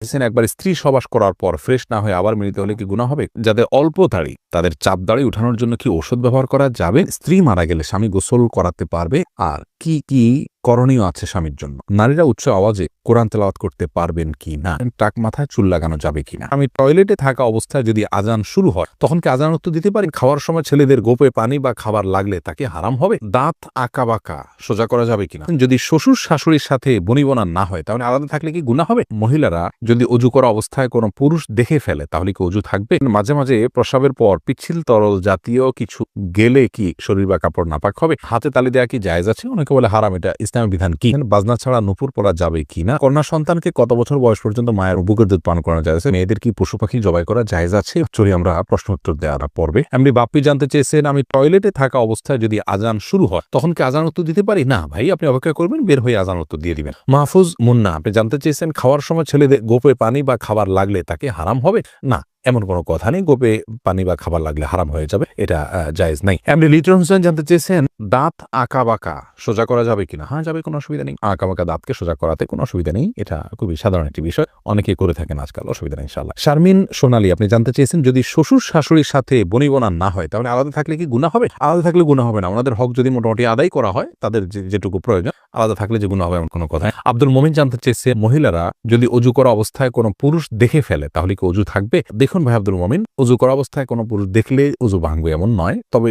একবার স্ত্রী সবাস করার পর ফ্রেশ না হয়ে আবার মিলিত হলে কি গুনাহ হবে? যাদের অল্প দাড়ি তাদের চাপ দাড়ি উঠানোর জন্য কি ওষুধ ব্যবহার করা যাবে? স্ত্রী মারা গেলে স্বামী গোসল করাতে পারবে? আর কি কি করণীয় আছে স্বামীর জন্য? নারীরা উচ্চ আওয়াজে কোরআন তেলাওয়াত করতে পারবেন কি না? টাক মাথায় চুল লাগানো যাবে কিনা? আমি টয়লেটে থাকা অবস্থায় যদি আজান শুরু হয় তখন কি আজান উত্তর দিতে পারি? খাওয়ার সময় ছেলেদের গোপে পানি বা খাবার লাগলে তাকে হারাম হবে? দাঁত আঁকা বাঁকা সোজা করা যাবে কিনা? যদি শ্বশুর শাশুড়ির সাথে বনিবনা না হয় তাহলে আলাদা থাকলে কি গুনাহ হবে? মহিলারা যদি অজু করা অবস্থায় কোনো পুরুষ দেখে ফেলে তাহলে কি অজু থাকবে? মাঝে মাঝে প্রস্রাবের পর পিচ্ছিল তরল জাতীয় কিছু গেলে কি শরীর বা কাপড় নাপাক হবে? হাতে তালি দেওয়া কি জায়েজ আছে? অনেকে বলে হারাম। এটা ইসলামের বিধান কি? বাজনা ছাড়া নুপুর পরা যাবে কিনা? কন্যা সন্তানকে কত বছর বয়স পর্যন্ত মায়ের বুকের দুধ পান করানো জায়েজ আছে? মেয়েদের কি পশু পাখি জবাই করা জায়েজ আছে? চলি আমরা প্রশ্ন উত্তর দেওয়ার পর্বে। এমনি বাপ্পি জানতে চেয়েছেন, আমি টয়লেটে থাকা অবস্থায় যদি আজান শুরু হয় তখন কি আজান উত্তর দিতে পারি? না ভাই, আপনি অপেক্ষা করবেন, বের হয়ে আজান উত্তর দিয়ে দিবেন। মাহফুজ মুন্না আপনি জানতে চেয়েছেন, খাওয়ার সময় ছেলেদের গোপে পানি বা খাবার লাগলে তাকে হারাম হবে? না, এমন কোনো কথা নেই। গোপে পানি বা খাবার লাগলে হারাম হয়ে যাবে, এটা জায়েজ নাই। এমনি লিটন হোসেন জানতে চেয়েছেন, দাঁত আঁকা বাঁকা সোজা করা যাবে কিনা? হ্যাঁ, যাবে, কোনো অসুবিধা নেই। আঁকা বাঁকা দাঁতকে সোজা করাতে কোনো অসুবিধা নেই, এটা খুবই সাধারণ একটি বিষয়, অনেকেই করে থাকেন আজকাল, অসুবিধা নেই ইনশাআল্লাহ। শারমিন সোনালী আপনি জানতে চেয়েছেন, যদি শ্বশুর শাশুড়ির সাথে বনিবনা না হয় তাহলে আলাদা থাকলে কি গুনাহ হবে? আলাদা থাকলে গুনাহ হবে না, ওনাদের হক যদি মোটামুটি আদায় করা হয়, তাদের যেটুকু প্রয়োজন, আলাদা থাকলে যে গুনাহ হবে এমন কোনো কথা। আব্দুল মোমিন জানতে চেয়েছে, মহিলারা যদি অজু করা অবস্থায় কোনো পুরুষ দেখে ফেলে তাহলে কি অজু থাকবে? দেখুন ভাই আব্দুল মোমিন, অজু করা অবস্থায় কোনো পুরুষ দেখলে অজু ভাঙবে এমন নয়, তবে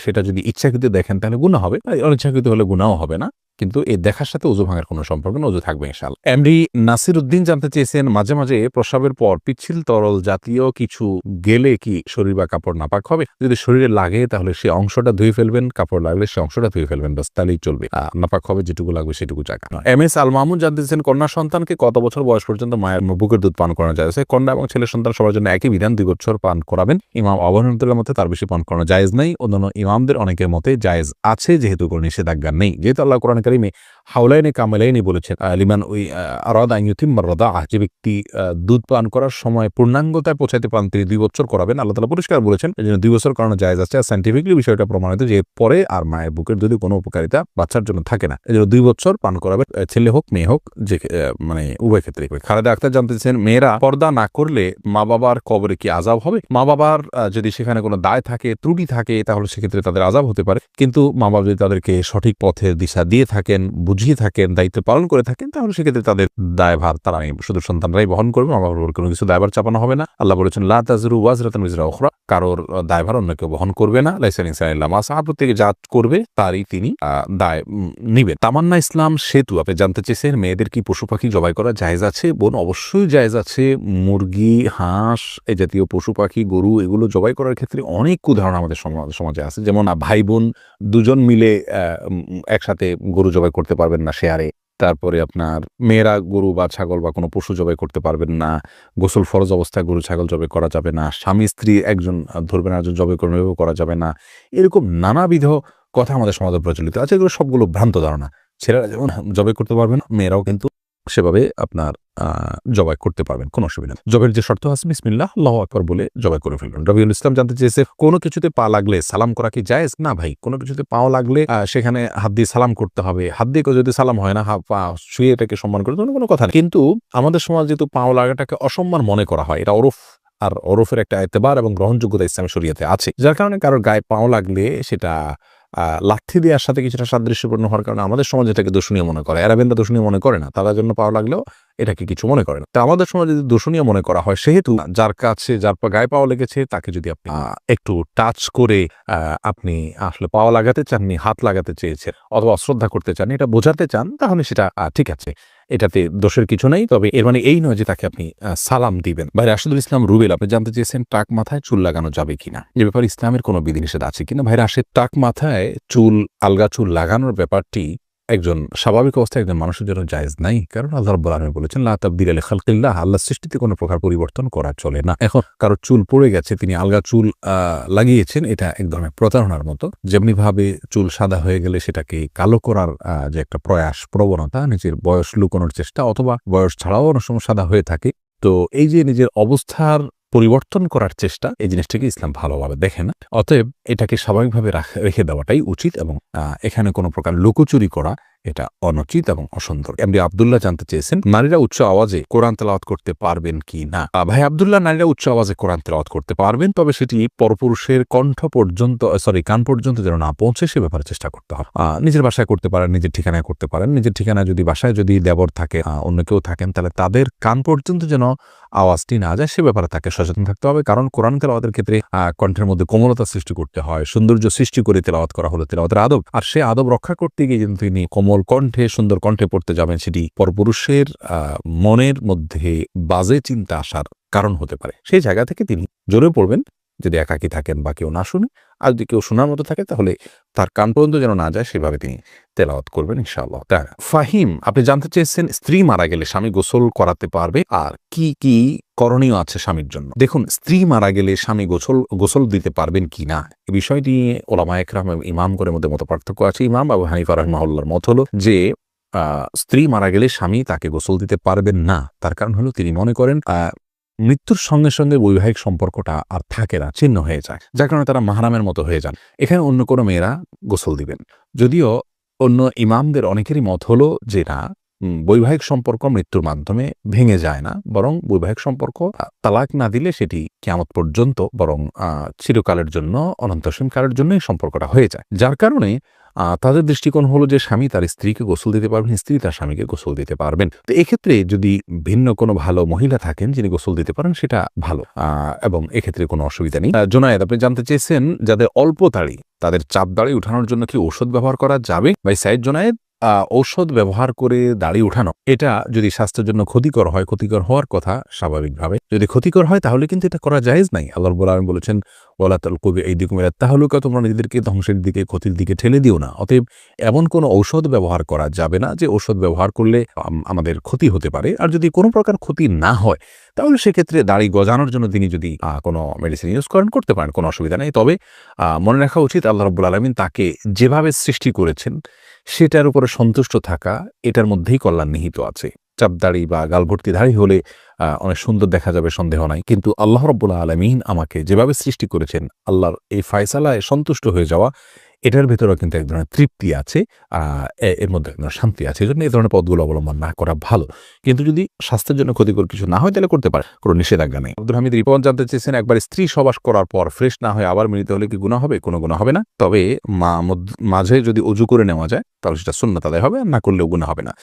সেটা যদি ইচ্ছাকৃত দেখেন তাহলে গুনাহ হবে, অনিচ্ছাকৃত হলে গুনাহও হবে না, কিন্তু এই দেখার সাথে অজু ভাঙার কোনো সম্পর্ক না, অজু থাকবে ইনশাআল্লাহ। এমডি নাসির উদ্দিন জানতে চেয়েছেন, মাঝে মাঝে প্রস্রাবের পর পিচ্ছিল তরল জাতীয় কিছু গেলে কি শরীর বা কাপড় নাপাক হবে? যদি শরীরে লাগে তাহলে সে অংশটা ধুয়ে ফেলবেন, কাপড় লাগলে সে অংশটা ধুয়ে ফেলবেন, বাস, তাহলেই চলবে। নাপাক হবে যেটুকু লাগবে সেটুকু জায়গা। এম এস আল মাহমুদ জানতে চেয়েছেন, কন্যা সন্তানকে কত বছর বয়স পর্যন্ত মায়ের বুকের দুধ পান করানো যায়? কন্যা এবং ছেলে সন্তান সবার জন্য একই বিধান, 2 বছর পান করাবেন। ইমাম আবু হানিফার মতে তার বেশি পান করানো জায়েজ নাই, অন্যান্য ইমামদের অনেকের মতে জায়েজ আছে, যেহেতু কোনো নিষেধাজ্ঞা নেই। যেহেতু আল্লাহ কোরআন কারীমে হাওলাইনে কামেলাইনি বলেছেন, লিমান ওই আরাদা আন ইউতিম্মা রাদাআহ, যে ব্যক্তি দুধ পান করার সময় পূর্ণাঙ্গতায় পৌঁছাতে পান তিনি 2 বছর করাবেন। আল্লাহ তাআলা পরিষ্কার বলেছেন, এজন্য 2 বছর করানো জায়েজ আছে। আর সায়েন্টিফিক্যালি বিষয়টা প্রমাণিত যে পরে আর মায়ের বুকের দুধে কোনো উপকারিতা বাচ্চার জন্য থাকে না, এজন্য 2 বছর পান করাবেন, ছেলে হোক মেয়ে হোক, যে মানে উভয় ক্ষেত্রে। খালেদা আক্তার জানতে চান, মেয়েরা পর্দা না করলে মা বাবার কবরে কি আযাব হবে? মা বাবার যদি সেখানে কোনো দায় থাকে, ত্রুটি থাকে, তাহলে সেক্ষেত্রে তাদের আযাব হতে পারে, কিন্তু মা বাবা যদি তাদেরকে সঠিক পথের দিশা দিয়ে থাকেন, বুঝিয়ে থাকেন, দায়িত্ব পালন করে থাকেন, তাহলে সেক্ষেত্রে তাদের দায়ভার তারা শুধু সন্তানরাই বহন করবে, মা বাবার উপর কোনো কিছু দায়ভার চাপানো হবে না। আল্লাহ বলেছেন, লা তাযরু ওয়াজরাতুন উযরা উখরা, কারোর দায়ভার অন্য কেউ বহন করবে না। লাইসা লিল ইনসানি ইল্লা মা সাআ, প্রত্যেকে যা করবে তারই তিনি দায় নিবেন। তামান্না ইসলাম সেতু আপনি জানতে চেয়েছেন, মেয়েদের কি পশু পাখি জবাই করা জায়েজ আছে? বোন, অবশ্যই জায়েজ আছে। মুরগি, হাঁস, এই জাতীয় পশু পাখি, গরু, এগুলো জবাই করার ক্ষেত্রে অনেক উদাহরণ আমাদের সমাজে আছে। যেমন ভাই বোন দুজন মিলে একসাথে গরু জবাই করতে পারবেন না শেয়ারে। তারপরে আপনার মেয়েরা গরু বা ছাগল বা কোনো পশু জবাই করতে পারবেন না। গোসল ফরজ অবস্থায় গরু ছাগল জবাই করা যাবে না। স্বামী স্ত্রী একজন ধরবেন, একজন জবাই করবেন, এভাবে করা যাবে না। এরকম নানাবিধ কথা আমাদের সমাজে প্রচলিত আছে, এগুলো সবগুলো ভ্রান্ত ধারণা। ছেলেরা যেমন জবাই করতে পারবেন, মেয়েরাও কিন্তু সেভাবে আপনার জবাই করতে পারবেন, কোনো অসুবিধা নেই। জবের যে শর্ত আছে, বিসমিল্লাহ আল্লাহু আকবার বলে জবাই করে ফেলবেন। রবিউল ইসলাম জানতে চেয়েছে, কোনো কিছুতে পা লাগলে সালাম করা কি জায়েজ? না ভাই, কোনো কিছুতে পাও লাগলে সেখানে হাত দিয়ে সালাম করতে হবে। হাত দিয়ে যদি সালাম হয় না, পা শুয়ে এটাকে সম্মান করে কোনো কথা নেই। কিন্তু আমাদের সমাজ যেহেতু পাও লাগাটাকে অসম্মান মনে করা হয়, এটা ওরফ, আর ওরফের একটা এতেবার এবং গ্রহণযোগ্যতা ইসলামী শরীয়তে আছে, যার কারণে কারোর গায়ে পাও লাগলে সেটা লাথি দেওয়ার সাথে কিছুটা সাদৃশ্যপূর্ণ হওয়ার কারণে আমাদের সমাজ এটাকে দোষণীয় মনে করে। এরাবেন্দা দোষণীয় মনে করে না, তাদের জন্য পাওয়া লাগলেও এটাকে কিছু মনে করে না। তো আমাদের সমাজে যদি দোষণীয় মনে করা হয়, সেহেতু যার কাছে যার গায়ে পাওয়া লেগেছে তাকে যদি আপনি একটু টাচ করে আপনি আসলে পাওয়া লাগাতে চাননি, হাত লাগাতে চেয়েছেন অথবা অশ্রদ্ধা করতে চান, এটা বোঝাতে চান, তাহলে সেটা ঠিক আছে, এটাতে দোষের কিছু নেই। তবে এর মানে এই নয় যে তাকে আপনি সালাম দিবেন। ভাই রাশেদুল ইসলাম রুবেল আপনি জানতে চেয়েছেন, টাক মাথায় চুল লাগানো যাবে কিনা, এ ব্যাপারে ইসলামের কোনো বিধিনিষেধ আছে কিনা? ভাই রাশেদ, টাক মাথায় চুল, আলগা চুল লাগানোর ব্যাপারটি একজন স্বাভাবিক অবস্থায় একজন মানুষের জন্য জায়েজ নাই, কারণ আল্লাহ রাব্বুল আলামিন বলেছেন, লা তাবদীলা লিখালকিল্লাহ, আল্লাহর সৃষ্টিতে কোনো প্রকার পরিবর্তন করা চলে না। এখন কারো চুল পড়ে গেছে, তিনি আলগা চুল লাগিয়েছেন, এটা এক ধরনের প্রতারণার মতো। যেমনি ভাবে চুল সাদা হয়ে গেলে সেটাকে কালো করার যে একটা প্রয়াস, প্রবণতা, নিজের বয়স লুকানোর চেষ্টা, অথবা বয়স ছাড়াও অনেক সময় সাদা হয়ে থাকে, তো এই যে নিজের অবস্থার পরিবর্তন করার চেষ্টা, এই জিনিসটাকে ইসলাম ভালোভাবে দেখে না। অতএব এটাকে স্বাভাবিকভাবে রেখে দেওয়াটাই উচিত, এবং এখানে কোনো প্রকার লুকোচুরি করা এটা অনুচিত এবং অসুন্দর। এমডি আব্দুল্লাহ জানতে চেয়েছেন, নারীরা উচ্চ আওয়াজে কোরআন তেলাওয়াত করতে পারবেন কি না? ভাই আব্দুল্লাহ, নারীরা উচ্চ আওয়াজে কোরআন তেলাওয়াত করতে পারবেন, তবে সেটি পরপুরুষের কণ্ঠ পর্যন্ত কান পর্যন্ত যেন না পৌঁছে সে ব্যাপারে চেষ্টা করতে হবে। নিজের বাসায় করতে পারেন, নিজের ঠিকানায় করতে পারেন। নিজের ঠিকানায় যদি বাসায় যদি দেবর থাকে, অন্য কেউ থাকেন, তাহলে তাদের কান পর্যন্ত যেন আওয়াজটি না যায় সে ব্যাপারে তাকে সচেতন থাকতে হবে। কারণ কোরআন তেলাওয়াতের ক্ষেত্রে কণ্ঠের মধ্যে কোমলতা সৃষ্টি করতে হয়, সৌন্দর্য সৃষ্টি করে তেলাওয়াত করা হলো তেলাওয়াতের আদব। আর সে আদব রক্ষা করতে গিয়ে কিন্তু তিনি কোমল কণ্ঠে সুন্দর কণ্ঠে পড়তে যাবেন, সেটি পরপুরুষের মনের মধ্যে বাজে চিন্তা আসার কারণ হতে পারে। সেই জায়গা থেকে তিনি জোরে পড়বেন, যদি একাকী থাকেন বা কেউ না শুনে। আর যদি কেউ শোনার মতো থাকে তাহলে তার কান পর্যন্ত যেন না যায় সেভাবে তিনি তেলাওয়াত করবেন ইনশাআল্লাহ। ফাহিম, আপনি জানতে চেয়েছেন স্ত্রী মারা গেলে স্বামী গোসল করাতে পারবে আর কি কি করণীয় আছে স্বামীর জন্য। দেখুন, স্ত্রী মারা গেলে স্বামী গোসল দিতে পারবেন কি না, এই বিষয়টি ওলামায়ে কেরাম এবং ইমামগণের মধ্যে মত পার্থক্য আছে। ইমাম আবু হানিফা রাহিমাহুল্লাহর মত হলো যে স্ত্রী মারা গেলে স্বামী তাকে গোসল দিতে পারবেন না। তার কারণ হলো তিনি মনে করেন মৃত্যুর সঙ্গে সঙ্গে বৈবাহিক সম্পর্কটা আর থাকে না, ছিন্ন হয়ে যায়, যার কারণে তারা মাহরামের মতো হয়ে যান। এখানে অন্য কোনো মেয়েরা গোসল দিবেন। যদিও অন্য ইমামদের অনেকেরই মত হলো যে না, বৈবাহিক সম্পর্ক মৃত্যুর মাধ্যমে ভেঙে যায় না, বরং বৈবাহিক সম্পর্ক তালাক না দিলে সেটি কিয়ামত পর্যন্ত বরং চিরকালের জন্য, অনন্তসীমকালের জন্য এই সম্পর্কটা হয়ে যায়। যার কারণে তাদের দৃষ্টিকোণ হলো যে স্বামী তার স্ত্রীকে গোসল দিতে পারবেন, স্ত্রী তার স্বামীকে গোসল দিতে পারবেন। তো এক্ষেত্রে যদি ভিন্ন কোনো ভালো মহিলা থাকেন যিনি গোসল দিতে পারেন সেটা ভালো, এবং এক্ষেত্রে কোনো অসুবিধা নেই। জোনায়েদ, আপনি জানতে চেয়েছেন যাদের অল্প দাড়ি তাদের চাপ দাড়ি উঠানোর জন্য কি ঔষধ ব্যবহার করা যাবে? ভাই সাইদ জোনায়েদ, ঔষধ ব্যবহার করে দাড়ি উঠানো এটা যদি স্বাস্থ্যের জন্য ক্ষতিকর হয়, ক্ষতিকর হওয়ার কথা স্বাভাবিকভাবে। যদি ক্ষতিকর হয় তাহলে কিন্তু এটা করা জায়েজ নাই। আল্লাহ রাব্বুল আলামিন বলেছেন, ওয়ালা তালকু বিআইদিকুম ইলা তাহলুকা, তোমরা নিজেদেরকে ধ্বংসের দিকে, ক্ষতির দিকে ঠেলে দিও না। অতএব এমন কোনো ঔষধ ব্যবহার করা যাবে না যে ঔষধ ব্যবহার করলে আমাদের ক্ষতি হতে পারে। আর যদি কোনো প্রকার ক্ষতি না হয় তাহলে সেক্ষেত্রে দাড়ি গজানোর জন্য তিনি যদি কোনো মেডিসিন ইউজ করেন, করতে পারেন, কোনো অসুবিধা নেই। তবে মনে রাখা উচিত আল্লাহ রাব্বুল আলামিন তাকে যেভাবে সৃষ্টি করেছেন সেটার উপরে সন্তুষ্ট থাকা, এটার মধ্যেই কল্যাণ নিহিত আছে। চাপদাড়ি বা গালভর্তি দাড়ি হলে অনেক সুন্দর দেখা যাবে, সন্দেহ নাই, কিন্তু আল্লাহ রাব্বুল আলামিন আমাকে যেভাবে সৃষ্টি করেছেন, আল্লাহর এই ফয়সালায় সন্তুষ্ট হয়ে যাওয়া, এটার ভেতরেও কিন্তু এক ধরনের তৃপ্তি আছে, এর মধ্যে এক ধরনের শান্তি আছে। এই জন্য এই ধরনের পথগুলো অবলম্বন না করা ভালো। কিন্তু যদি স্বাস্থ্যের জন্য ক্ষতিকর কিছু না হয় তাহলে করতে পারে, কোনো নিষেধাজ্ঞা নেই। আব্দুল হামিদ রিপন জানতে চেয়েছেন, একবার স্ত্রী সবাস করার পর ফ্রেশ না হয়ে আবার মিলিত হলে কি গুনাহ হবে? কোনো গুনাহ হবে না। তবে মাঝে যদি ওযু করে নেওয়া যায় তাহলে সেটা সুন্নাত আদায় হবে, আর না করলেও গুনাহ হবে না।